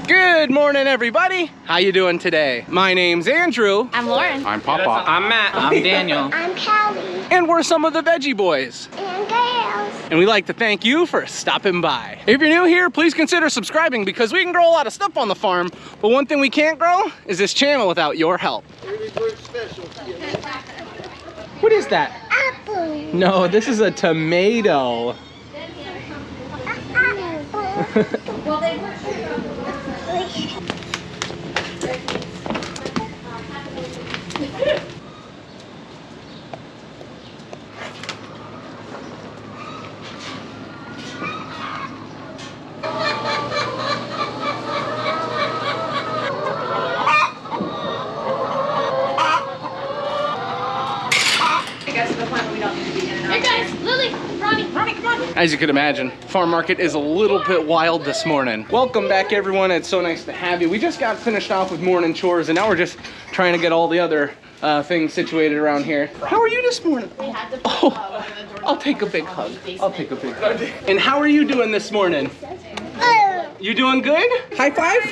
Good morning, everybody. How you doing today? My name's Andrew. I'm Lauren. I'm Papa. I'm Matt. I'm Daniel. I'm Callie. And we're some of the Veggie Boys. And girls. And we'd like to thank you for stopping by. If you're new here, please consider subscribing because we can grow a lot of stuff on the farm, but one thing we can't grow is this channel without your help. What is that? Apple. No, this is a tomato. Well, they were As you can imagine, farm market is a little bit wild this morning. Welcome back, everyone. It's so nice to have you. We just got finished off with morning chores, and now we're just trying to get all the other things situated around here. How are you this morning? Oh, I'll take a big hug. I'll take a big hug. And how are you doing this morning? You doing good? High five?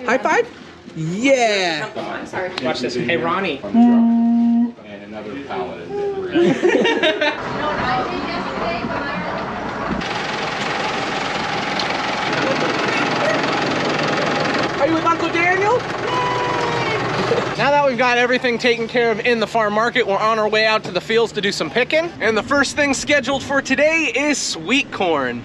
High five? Yeah. I'm sorry. Watch this. Hey, Ronnie. And another pallet. Are you with Uncle Daniel? Now that we've got everything taken care of in the farm market, we're on our way out to the fields to do some picking. And the first thing scheduled for today is sweet corn.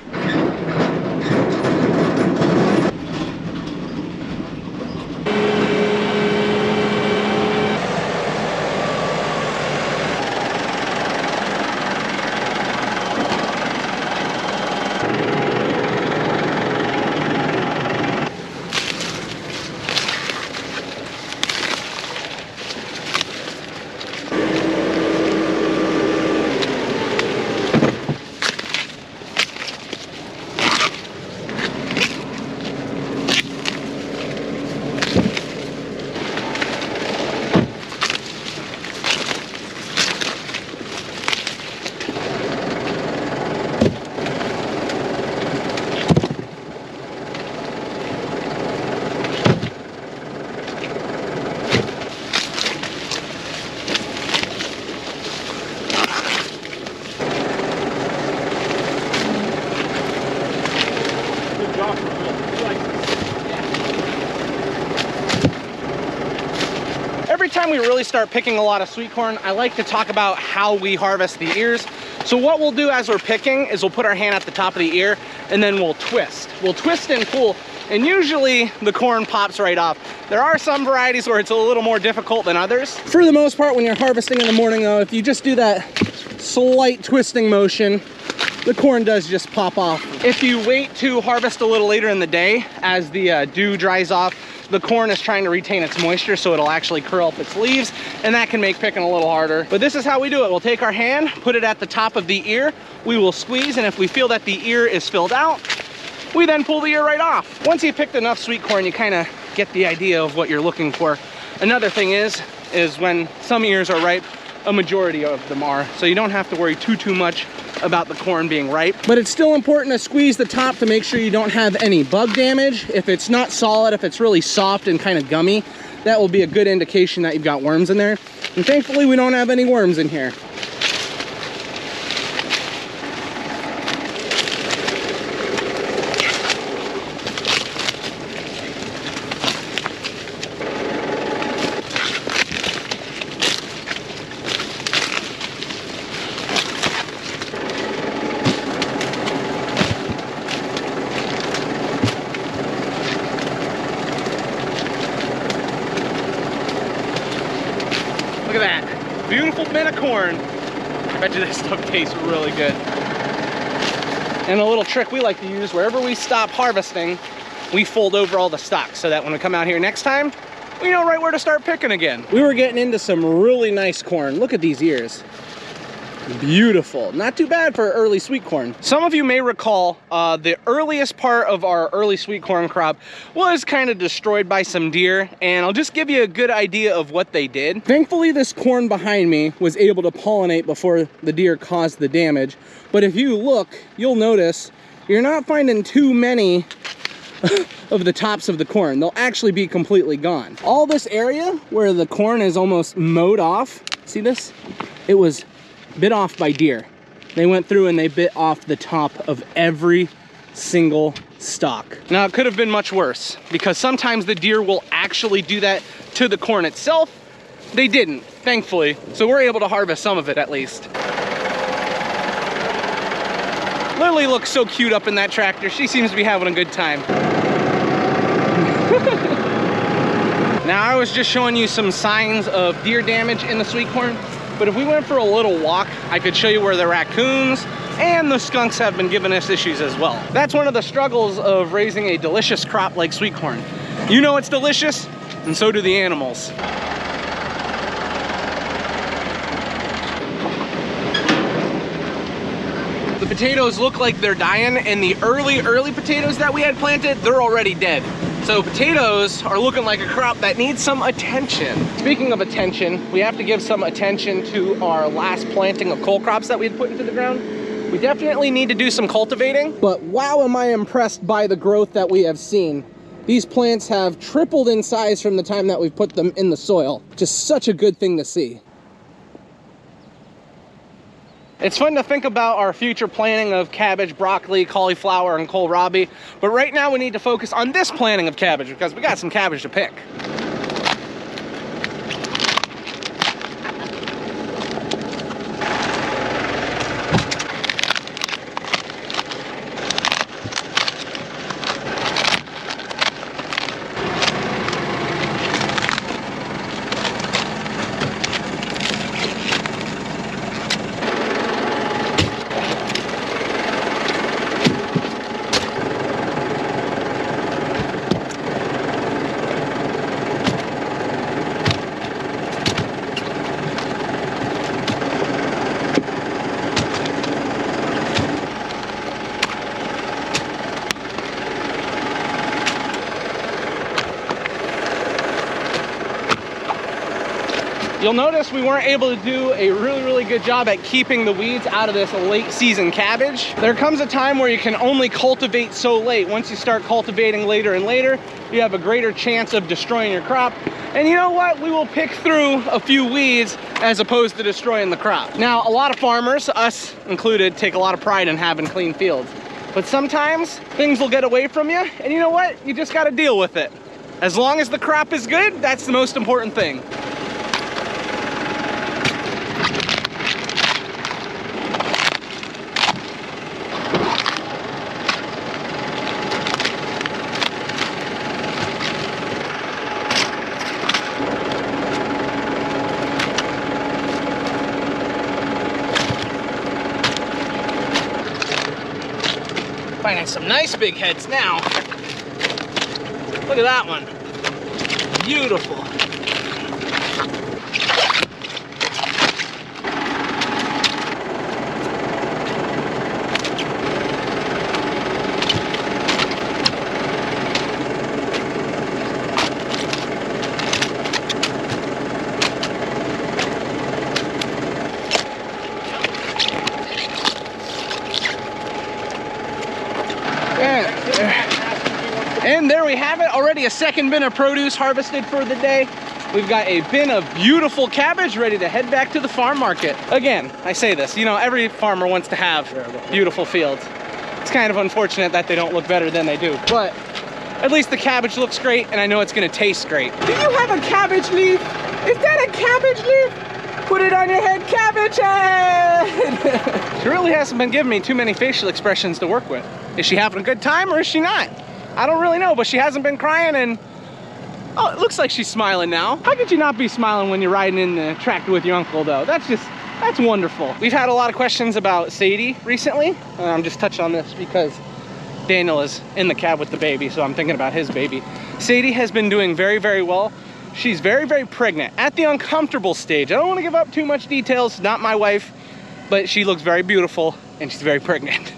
Every time we really start picking a lot of sweet corn, I like to talk about how we harvest the ears. So what we'll do as we're picking is we'll put our hand at the top of the ear and then we'll twist. We'll twist and pull, and usually the corn pops right off. There are some varieties where it's a little more difficult than others. For the most part, when you're harvesting in the morning though, if you just do that slight twisting motion, the corn does just pop off. If you wait to harvest a little later in the day, as the dew dries off, the corn is trying to retain its moisture, so it'll actually curl up its leaves, and that can make picking a little harder. But this is how we do it. We'll take our hand, put it at the top of the ear, we will squeeze, and if we feel that the ear is filled out, we then pull the ear right off. Once you've picked enough sweet corn, you kind of get the idea of what you're looking for. Another thing is when some ears are ripe, a majority of them are, so you don't have to worry too much about the corn being ripe. But it's still important to squeeze the top to make sure you don't have any bug damage. If it's not solid, if it's really soft and kind of gummy, that will be a good indication that you've got worms in there. And thankfully we don't have any worms in here. Look at that, beautiful bin of corn. I bet you this stuff tastes really good. And a little trick we like to use, wherever we stop harvesting, we fold over all the stalks so that when we come out here next time, we know right where to start picking again. We were getting into some really nice corn. Look at these ears. Beautiful. Not too bad for early sweet corn. Some of you may recall the earliest part of our early sweet corn crop was kind of destroyed by some deer, and I'll just give you a good idea of what they did. Thankfully, this corn behind me was able to pollinate before the deer caused the damage. But if you look, you'll notice you're not finding too many of the tops of the corn. They'll actually be completely gone. All this area where the corn is almost mowed off, see this? It was bit off by deer. They went through and they bit off the top of every single stalk. Now, it could have been much worse because sometimes the deer will actually do that to the corn itself. They didn't, thankfully, so we're able to harvest some of it at least. Lily looks so cute up in that tractor. She seems to be having a good time. Now, I was just showing you some signs of deer damage in the sweet corn, but if we went for a little walk, I could show you where the raccoons and the skunks have been giving us issues as well. That's one of the struggles of raising a delicious crop like sweet corn. You know it's delicious, and so do the animals. The potatoes look like they're dying, and the early potatoes that we had planted, they're already dead. So potatoes are looking like a crop that needs some attention. Speaking of attention, we have to give some attention to our last planting of cole crops that we had put into the ground. We definitely need to do some cultivating, but wow, am I impressed by the growth that we have seen. These plants have tripled in size from the time that we've put them in the soil. Just such a good thing to see. It's fun to think about our future planting of cabbage, broccoli, cauliflower, and kohlrabi, but right now we need to focus on this planting of cabbage because we got some cabbage to pick. You'll notice we weren't able to do a really good job at keeping the weeds out of this late season cabbage. There comes a time where you can only cultivate so late. Once you start cultivating later and later, you have a greater chance of destroying your crop. And you know what? We will pick through a few weeds as opposed to destroying the crop. Now, a lot of farmers, us included, take a lot of pride in having clean fields. But sometimes things will get away from you, and you know what? You just gotta deal with it. As long as the crop is good, that's the most important thing. Finding some nice big heads now. Look at that one. Beautiful. And there we have it, already a second bin of produce harvested for the day. We've got a bin of beautiful cabbage ready to head back to the farm market. Again, I say this, you know, every farmer wants to have beautiful fields. It's kind of unfortunate that they don't look better than they do, but at least the cabbage looks great and I know it's gonna taste great. Do you have a cabbage leaf? Is that a cabbage leaf? Put it on your head, cabbage head! She really hasn't been giving me too many facial expressions to work with. Is she having a good time or is she not? I don't really know, but she hasn't been crying and, oh, it looks like she's smiling now. How could you not be smiling when you're riding in the tractor with your uncle though? That's wonderful. We've had a lot of questions about Sadie recently. I'm just touching on this because Daniel is in the cab with the baby, so I'm thinking about his baby. Sadie has been doing very well. She's very pregnant at the uncomfortable stage. I don't want to give up too much details, not my wife, but she looks very beautiful and she's very pregnant.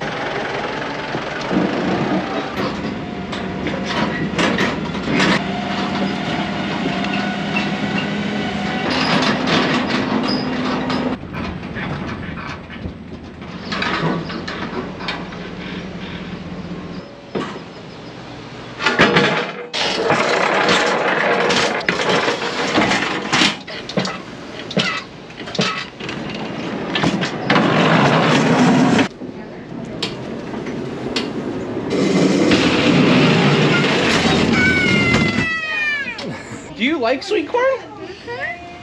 you like sweet corn?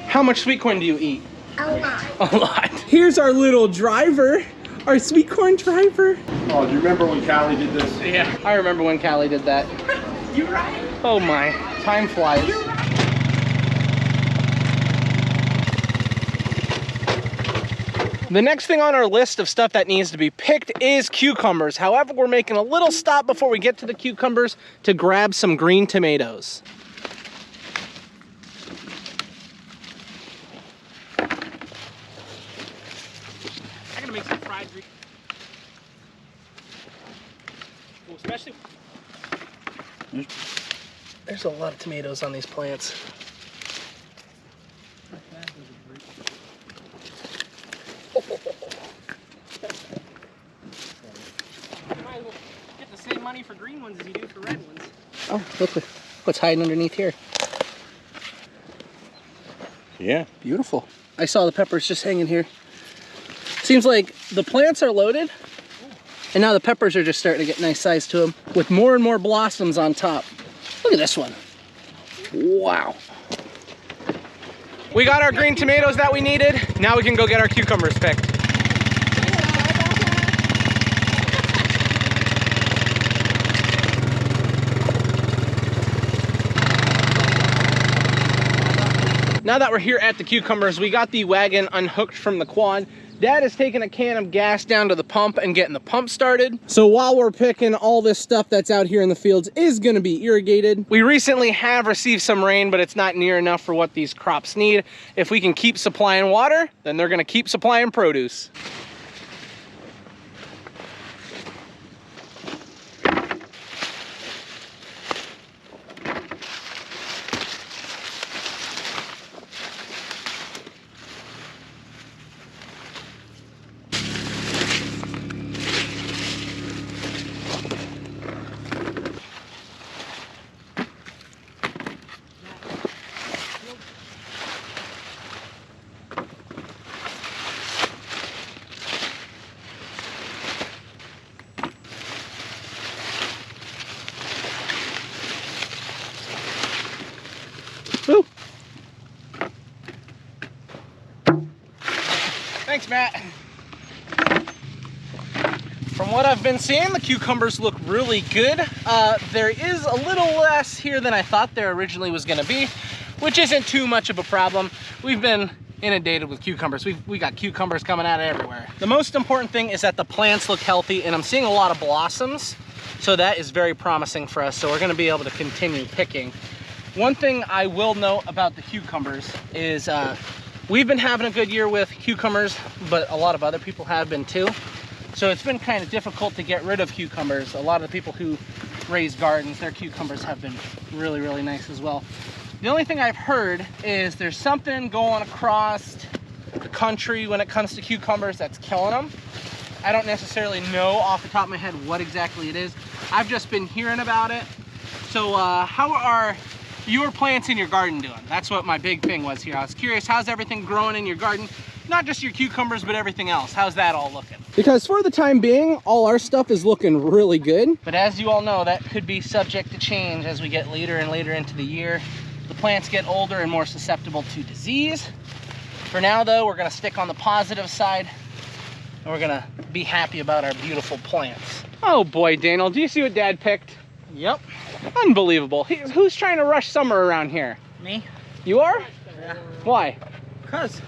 How much sweet corn do you eat? A lot. A lot. Here's our little driver, our sweet corn driver. Oh, do you remember when Callie did this? Yeah, I remember when Callie did that. You're right. Oh my, time flies. The next thing on our list of stuff that needs to be picked is cucumbers. However, we're making a little stop before we get to the cucumbers to grab some green tomatoes. I'm gonna make some fried green. Well, especially. There's a lot of tomatoes on these plants. You might as well get the same money for green ones as you do for red ones. Oh, look what's hiding underneath here. Yeah. Beautiful. I saw the peppers just hanging here. Seems like the plants are loaded, and now the peppers are just starting to get nice size to them with more and more blossoms on top. Look at this one. Wow. We got our green tomatoes that we needed. Now we can go get our cucumbers picked. Now that we're here at the cucumbers, we got the wagon unhooked from the quad. Dad is taking a can of gas down to the pump and getting the pump started. So while we're picking, all this stuff that's out here in the fields is gonna be irrigated. We recently have received some rain, but it's not near enough for what these crops need. If we can keep supplying water, then they're gonna keep supplying produce. Boo. Thanks, Matt. From what I've been seeing, the cucumbers look really good. There is a little less here than I thought there originally was gonna be, which isn't too much of a problem. We've been inundated with cucumbers. We got cucumbers coming out of everywhere. The most important thing is that the plants look healthy, and I'm seeing a lot of blossoms, so that is very promising for us. So we're gonna be able to continue picking. One thing I will note about the cucumbers is we've been having a good year with cucumbers, but a lot of other people have been too. So it's been kind of difficult to get rid of cucumbers. A lot of the people who raise gardens, their cucumbers have been really, really nice as well. The only thing I've heard is there's something going across the country when it comes to cucumbers that's killing them. I don't necessarily know off the top of my head what exactly it is. I've just been hearing about it. So how are your plants in your garden doing? That's what my big thing was here. I was curious, how's everything growing in your garden? Not just your cucumbers, but everything else. How's that all looking? Because for the time being, all our stuff is looking really good. But as you all know, that could be subject to change as we get later and later into the year. The plants get older and more susceptible to disease. For now though, we're gonna stick on the positive side, and we're gonna be happy about our beautiful plants. Oh boy, Daniel, do you see what Dad picked? Yep. Unbelievable. Who's trying to rush summer around here? Me? You are? Yeah. Why? Cause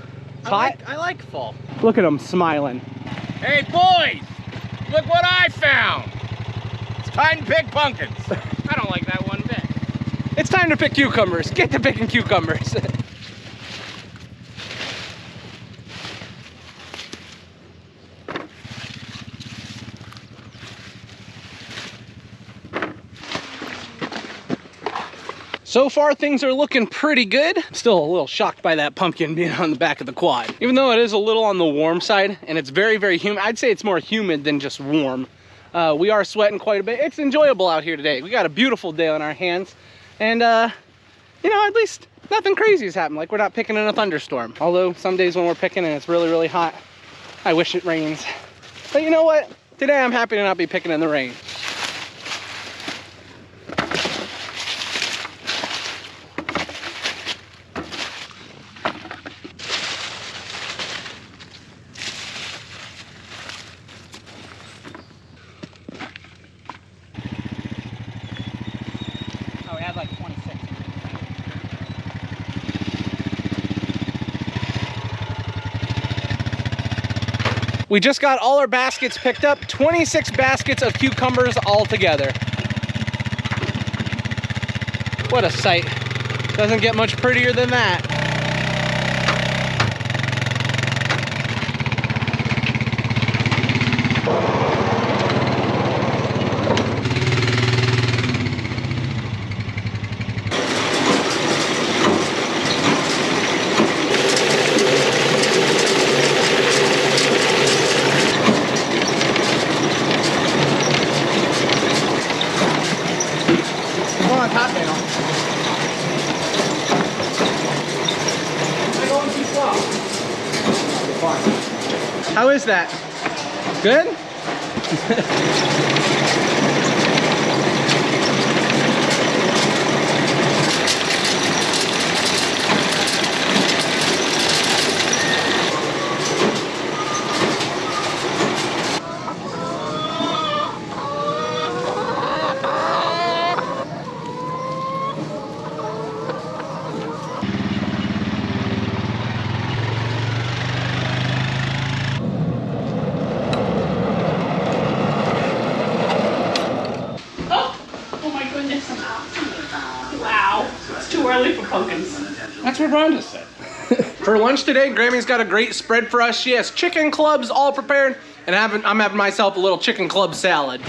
Hot? I like fall. Look at him smiling. Hey boys, look what I found. It's time to pick pumpkins. I don't like that one bit. It's time to pick cucumbers. Get to picking cucumbers. So far, things are looking pretty good. Still a little shocked by that pumpkin being on the back of the quad. Even though it is a little on the warm side and it's very, very humid. I'd say it's more humid than just warm. We are sweating quite a bit. It's enjoyable out here today. We got a beautiful day on our hands. And, you know, at least nothing crazy has happened. Like, we're not picking in a thunderstorm. Although some days when we're picking and it's really, really hot, I wish it rains. But you know what? Today I'm happy to not be picking in the rain. We just got all our baskets picked up, 26 baskets of cucumbers all together. What a sight. Doesn't get much prettier than that. How is that? Good? Wow, it's too early for pumpkins. That's what Rhonda said. For lunch today, Grammy's got a great spread for us. She has chicken clubs all prepared, and I'm having myself a little chicken club salad.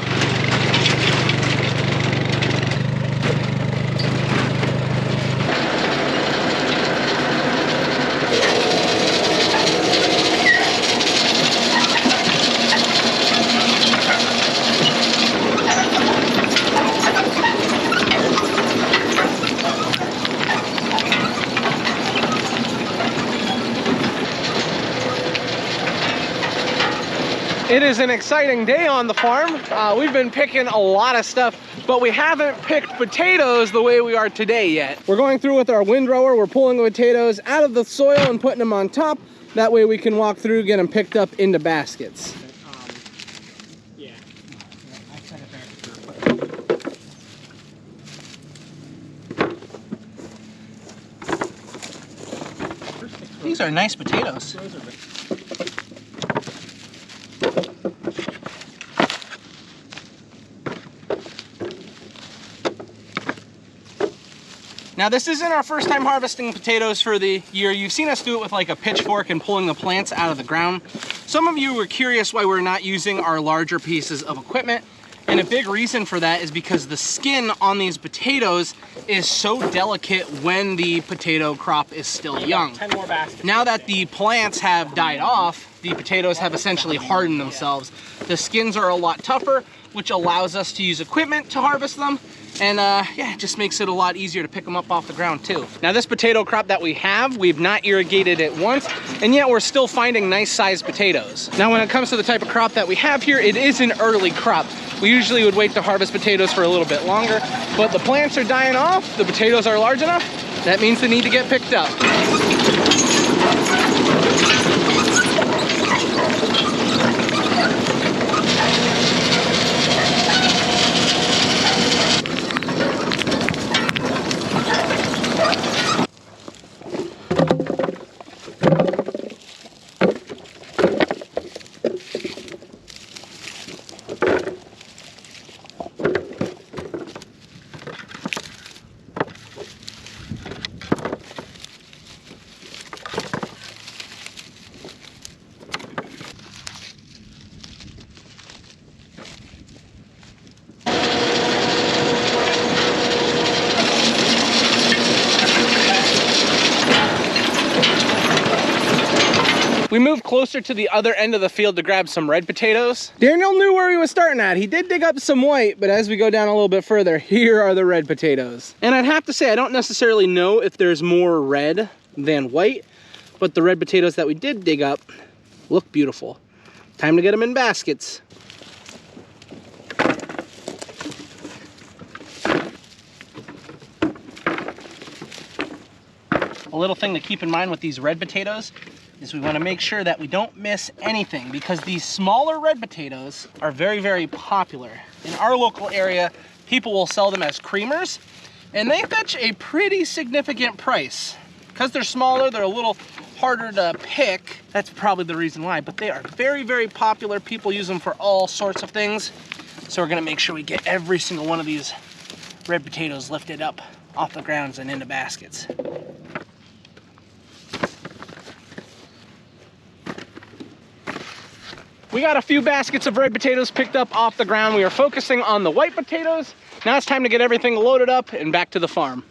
It is an exciting day on the farm. We've been picking a lot of stuff, but we haven't picked potatoes the way we are today yet. We're going through with our windrower. We're pulling the potatoes out of the soil and putting them on top. That way we can walk through, get them picked up into baskets. Yeah. These are nice potatoes. Now this isn't our first time harvesting potatoes for the year. You've seen us do it with like a pitchfork and pulling the plants out of the ground. Some of you were curious why we're not using our larger pieces of equipment. And a big reason for that is because the skin on these potatoes is so delicate when the potato crop is still young. 10 more baskets. Now that the plants have died off, the potatoes have essentially hardened themselves. The skins are a lot tougher, which allows us to use equipment to harvest them. And yeah, it just makes it a lot easier to pick them up off the ground too. Now this potato crop that we have, we've not irrigated it once, and yet we're still finding nice sized potatoes. Now when it comes to the type of crop that we have here, it is an early crop. We usually would wait to harvest potatoes for a little bit longer, but the plants are dying off, the potatoes are large enough, that means they need to get picked up. We moved closer to the other end of the field to grab some red potatoes. Daniel knew where he was starting at. He did dig up some white, but as we go down a little bit further, here are the red potatoes. And I'd have to say, I don't necessarily know if there's more red than white, but the red potatoes that we did dig up look beautiful. Time to get them in baskets. A little thing to keep in mind with these red potatoes is we want to make sure that we don't miss anything, because these smaller red potatoes are very, very popular. In our local area, people will sell them as creamers, and they fetch a pretty significant price. Because they're smaller, they're a little harder to pick. That's probably the reason why, but they are very, very popular. People use them for all sorts of things. So we're gonna make sure we get every single one of these red potatoes lifted up off the grounds and into baskets. We got a few baskets of red potatoes picked up off the ground. We are focusing on the white potatoes. Now it's time to get everything loaded up and back to the farm.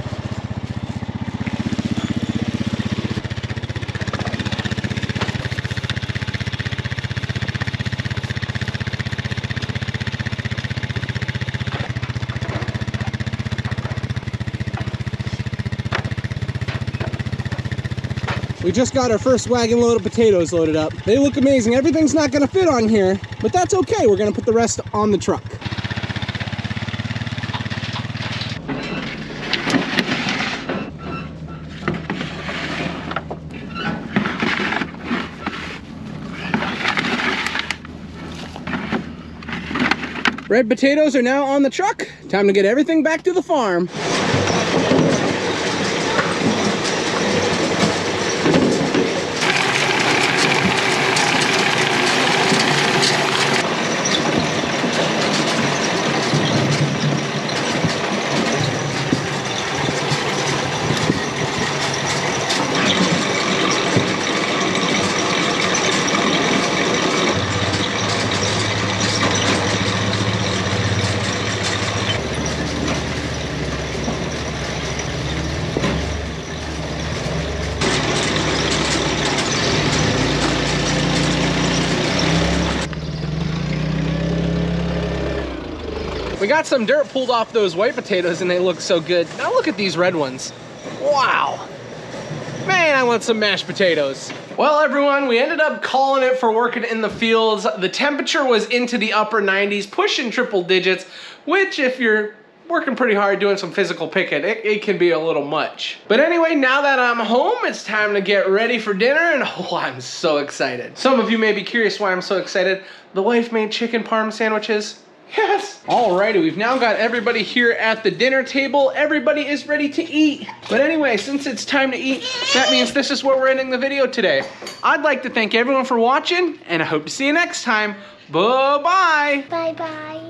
We just got our first wagon load of potatoes loaded up. They look amazing. Everything's not gonna fit on here, but that's okay. We're gonna put the rest on the truck. Red potatoes are now on the truck. Time to get everything back to the farm. We got some dirt pulled off those white potatoes and they look so good. Now look at these red ones. Wow. Man, I want some mashed potatoes. Well, everyone, we ended up calling it for working in the fields. The temperature was into the upper 90s, pushing triple digits, which if you're working pretty hard doing some physical picking, it can be a little much. But anyway, now that I'm home, it's time to get ready for dinner, and oh, I'm so excited. Some of you may be curious why I'm so excited. The wife made chicken parm sandwiches. Yes! Alrighty, we've now got everybody here at the dinner table. Everybody is ready to eat. But anyway, since it's time to eat, that means this is where we're ending the video today. I'd like to thank everyone for watching, and I hope to see you next time. Bye-bye! Bye-bye.